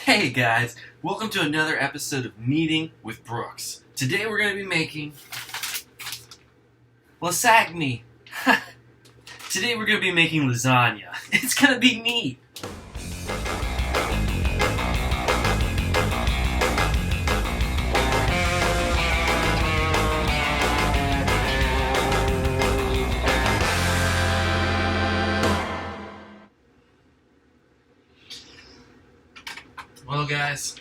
Hey guys, welcome to another episode of Meeting with Brooks. Today we're going to be making lasagna. Today we're going to be making lasagna. It's going to be neat. Well guys,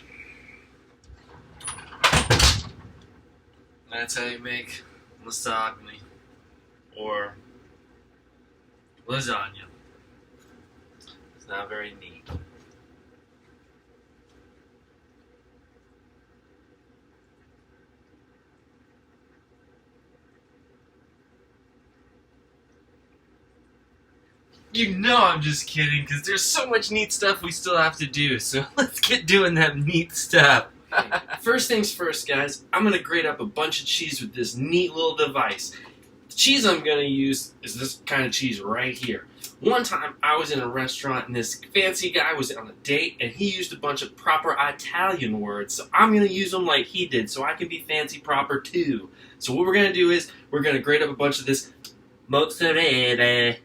that's how you make lasagna or lasagna. It's not very neat. You know I'm just kidding, because there's so much neat stuff we still have to do, so let's get doing that neat stuff. First things first, guys, I'm going to grate up a bunch of cheese with this neat little device. The cheese I'm going to use is this kind of cheese right here. One time, I was in a restaurant, and this fancy guy was on a date, and he used a bunch of proper Italian words, so I'm going to use them like he did, so I can be fancy proper too. So what we're going to do is, we're going to grate up a bunch of this mozzarella.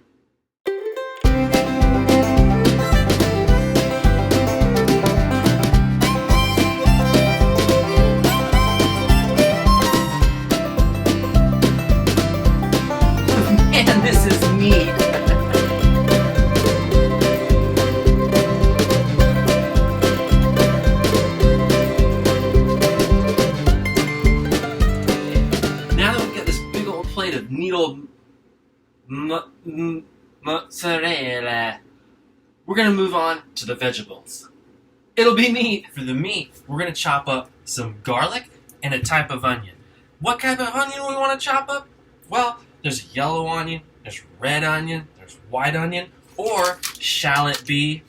Man, this is neat. Now that we've got this big old plate of neat old mozzarella, we're going to move on to the vegetables. It'll be neat. For the meat, we're going to chop up some garlic and a type of onion. What type of onion we want to chop up? Well, there's yellow onion, there's red onion, there's white onion, or shallot bee.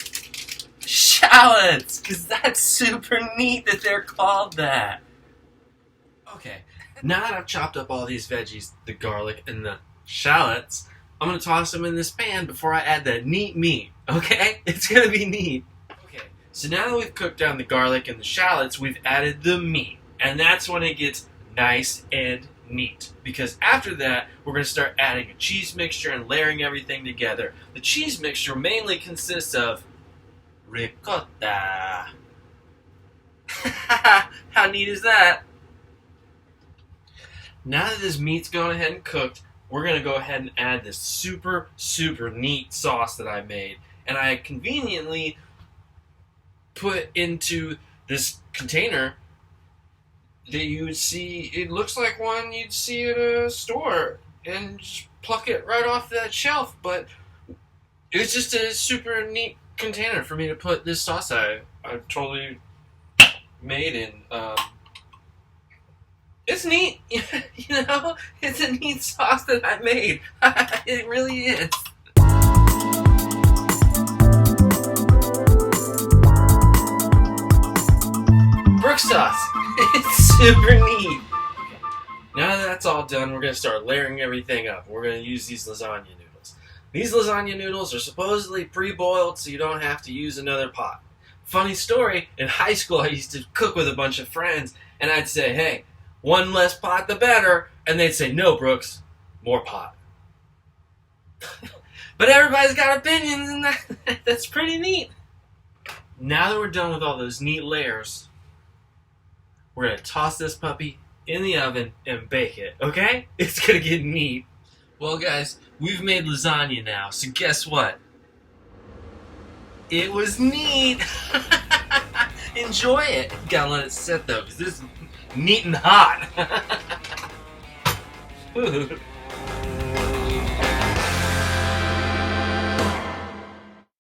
Shallots! Because that's super neat that they're called that. Okay, now that I've chopped up all these veggies, the garlic and the shallots, I'm going to toss them in this pan before I add that neat meat. Okay? It's going to be neat. Okay, so now that we've cooked down the garlic and the shallots, we've added the meat. And that's when it gets nice and neat, because after that we're going to start adding a cheese mixture and layering everything together. The cheese mixture mainly consists of ricotta. How neat is that? Now that this meat's gone ahead and cooked, we're going to go ahead and add this super neat sauce that I made, and I conveniently put into this container that you would see. It looks like one you'd see at a store and just pluck it right off that shelf, but it's just a super neat container for me to put this sauce I totally made in. It's neat, you know? It's a neat sauce that I made. It really is. Brooks sauce. It's super neat. Okay. Now that that's all done, we're going to start layering everything up. We're going to use these lasagna noodles. These lasagna noodles are supposedly pre-boiled, so you don't have to use another pot. Funny story, in high school I used to cook with a bunch of friends, and I'd say, hey, one less pot the better, and they'd say, no, Brooks, more pot. But everybody's got opinions, and that's pretty neat. Now that we're done with all those neat layers, we're going to toss this puppy in the oven and bake it, okay? It's going to get neat. Well, guys, we've made lasagna now, so guess what? It was neat. Enjoy it. Gotta let it sit, though, because this is neat and hot.